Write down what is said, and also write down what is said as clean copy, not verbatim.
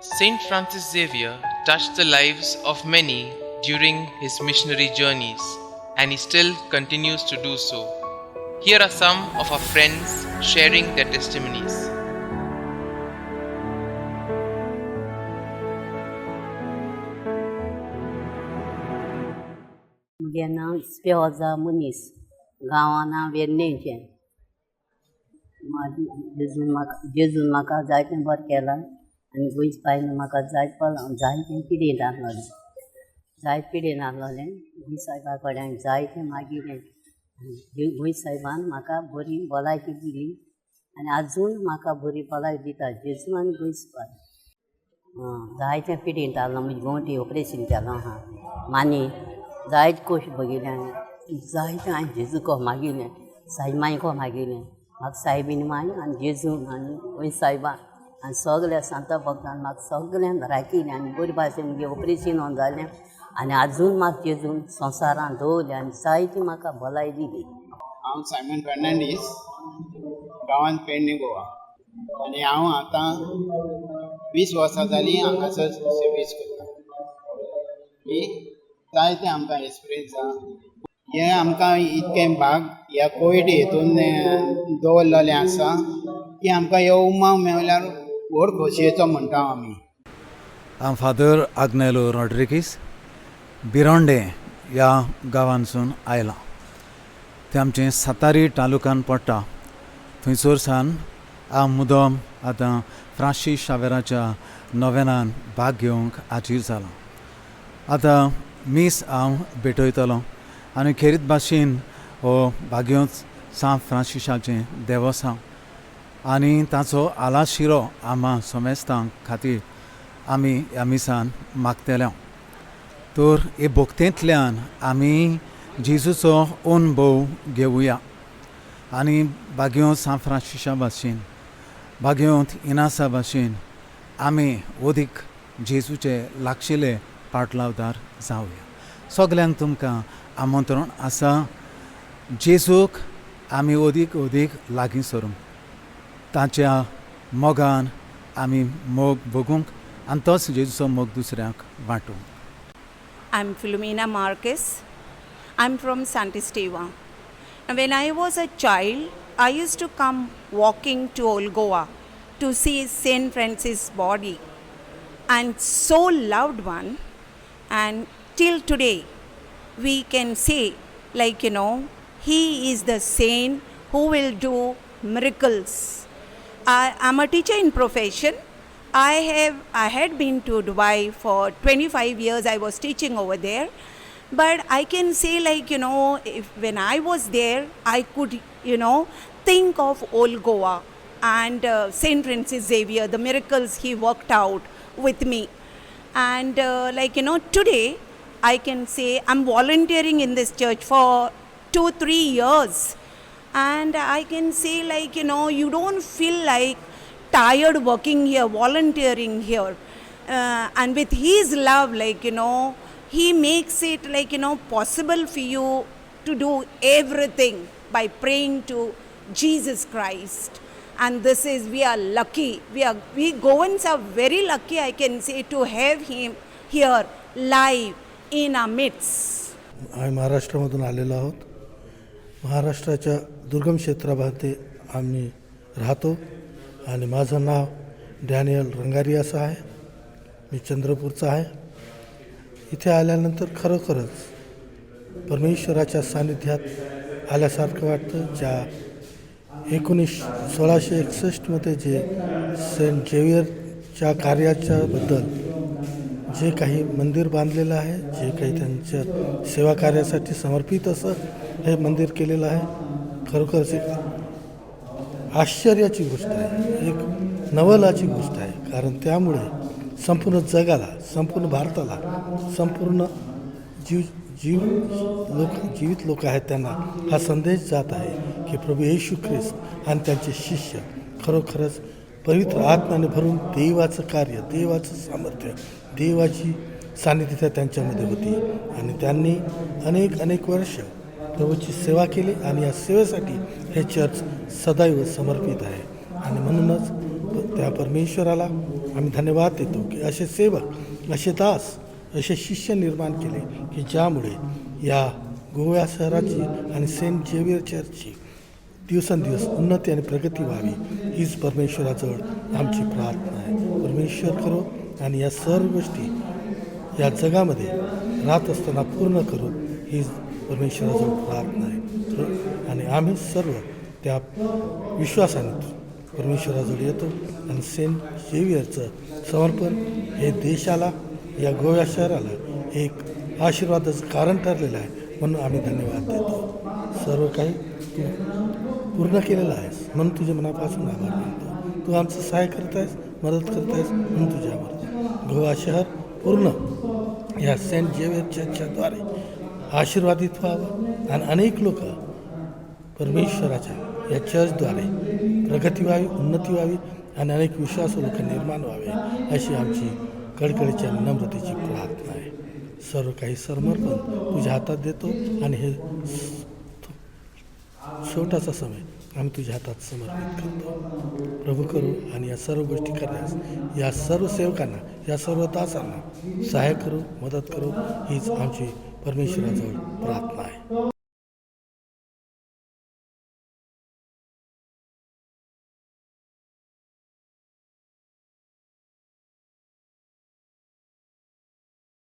Saint Francis Xavier touched the lives of many during his missionary journeys, and he still continues to do so. Here are some of our friends sharing their testimonies. म्हजें नांव स्पेवजा मनीस, गांवां नांव वेर्णेचें. जेजून म्हाका जायतें बरें केलां आनी गोंयच पायलें म्हाका जायतें पिडेन आहलोलें. जायते पिडेन आहलोलें गोंय सायबा कडेन हांवें जायतें मागिलें. गोंय सायबान म्हाका बरी भलायकी दिली आनी आजून म्हाका बरी भलायकी दिता. जेजू आनी गोंयच पाय जायतें पिडेन आहलो. म्हजी गोंवटी ऑपरेशन केलां आहा मानी जायते कोश बघिल्लें आनी जायतें हांवें जेजू को मागिलें, सायब को मागिलें. म्हाका सायबीन माय आनी जेजू आनी गोंय सायबान आनी सगल्या सांता भक्तान म्हाका सगळ्यांक राखिलें आनी बरे भाशेन म्हजें ऑपरेशन जालें आनी आजून म्हाका जेजून संवसारान दवरलें आनी जायती म्हाका भलाय दिली. हांव सायमन फर्नांडीस, गांवांत पेडणे गोवा, आनी हांव आतां 20 वर्सां जालीं हांगासर सर्वीस करतां. ही जायतें आमकां एक्सपिरियन्स आसा. हें आमकां इतकें भाग ह्या कोवीड हितून दवरलेलें आसा की आमकां ह्यो उमाव मेवल्यार व्हड खोशयेचो म्हणटा आमी. हांव फादर आग्नेलो रॉड्रिगीस बिरोंडे ह्या गांवांसून आयलां. तें आमचें सातारी तालुकान पडटा. थंयसर सावन हांव मुदम आतां फ्रांसीस शावेराच्या नोवेनान भाग घेवंक हाजीर जालां. आतां मीस हांव भेटयतलों आनी खेरीत भाशेन हो भाग्योच सांत फ्रांसिसाचें देवस्थान आनी ताचो आलाशिरो आम्हा समेस्तांक खातीर आमी ह्या मिसान मागतले. तर हे भोगतेंतल्यान आमी जेजूचो अनुभव घेवया आनी भाग्यो सांत फ्रांसिसा भाशेन भाग्योंत इनासा भाशेन आमी ओदीक जेजूचे लागशिल्ले पाटलावदार जावया. सगल्यांक तुमकां आमंत्रण आसा जेजूक आमी ओदीक लागीं सरूंक, ताच्या मोगान आमी मोग भोगूंक आनी तोच जेजूचो मोग दुसऱ्यांक वांटूंक. I'm Philomena Marquez. I'm from Sant Esteban. When I was a child, I used to come walking to Old Goa to see Saint Francis' body, and so loved one. And till today, we can say, he is the saint who will do miracles. I'm a teacher in profession. I had been to Dubai for 25 years. I was teaching over there. But I can say, when I was there, I could, think of Old Goa and Saint Francis Xavier, the miracles he worked out with me. And today, I can say I'm volunteering in this church for 2-3 years. And I can say, you don't feel like tired working here, volunteering here. And with his love, he makes it possible for you to do everything by praying to Jesus Christ. And this is, we are lucky. We Goans are very lucky, I can say, to have him here live in our midst. आम्ही महाराष्ट्रामधून आलेलो आहोत. महाराष्ट्राच्या दुर्गम क्षेत्रामध्ये आम्ही राहतो आणि माझं नाव डॅनियल रंगारी असं आहे. मी चंद्रपूरचा आहे. इथे आल्यानंतर खरोखरच परमेश्वराच्या सानिध्यात आल्यासारखं वाटतं. ज्या 1661मध्ये जे सेंट झेवियरच्या कार्याच्याबद्दल जे काही मंदिर बांधलेलं आहे, जे काही त्यांच्या सेवा कार्यासाठी समर्पित असं हे मंदिर केलेलं आहे, खरोखरच एक आश्चर्याची गोष्ट आहे, एक नवलाची गोष्ट आहे. कारण त्यामुळे संपूर्ण जगाला, संपूर्ण भारताला, संपूर्ण जीवित लोक आहेत त्यांना हा संदेश जात आहे की प्रभू येशू ख्रिस्त आणि त्यांचे शिष्य खरोखरच पवित्र आत्म्याने भरून देवाचं कार्य, देवाचं सामर्थ्य, देवाची सानिध्य त्यांच्यामध्ये होती आणि त्यांनी अनेक वर्ष प्रभूची सेवा केली आणि या सेवेसाठी हे चर्च सदैव समर्पित आहे. आणि म्हणूनच त्या परमेश्वराला आम्ही धन्यवाद देतो की असे सेवक, असे दास, असे शिष्य निर्माण केले की ज्यामुळे या गोवा शहराची आणि सेंट झेवियर चर्चची दिवसेंदिवस उन्नती आणि प्रगती व्हावी हीच परमेश्वराजवळ आमची प्रार्थना आहे. परमेश्वर करो आणि या सर्व गोष्टी या जगामध्ये राहत असताना पूर्ण करू हीच परमेश्वराजवळ प्रार्थना आहे. आणि आम्ही सर्व त्या विश्वासाने परमेश्वराजवळ येतो आणि सेंट झेवियरचं समर्पण हे देशाला, या गोवा शहराला एक आशीर्वादाचं कारण ठरलेलं आहे, म्हणून आम्ही धन्यवाद देतो. सर्व काही तू पूर्ण केलेलं आहेस म्हणून तुझ्या मनापासून आभार मानतो. तू आमचं सहाय्य करत आहेस, मदत करत आहेस म्हणून तुझे आभार. गोवा शहर पूर्ण या सेंट झेवियर चर्चच्याद्वारे आशीर्वादित व्हावं आणि अनेक लोक परमेश्वराच्या या चर्चद्वारे प्रगती व्हावी, उन्नती व्हावी आणि अनेक विश्वासू लोक निर्माण व्हावे अशी आमची कळकळीची आणि नम्रतेची प्रार्थना आहे. सर्व काही समर्पण तुझ्या हातात देतो आणि हे शेवटाचा समय आम्ही तुझ्या हातात समर्पित करतो. प्रभू करू आणि या सर्व गोष्टी करण्यास या सर्व सेवकांना, या सर्व दासांना सहाय्य करू, मदत करू हीच आमची परमेश्वराजवळ प्रार्थना आहे.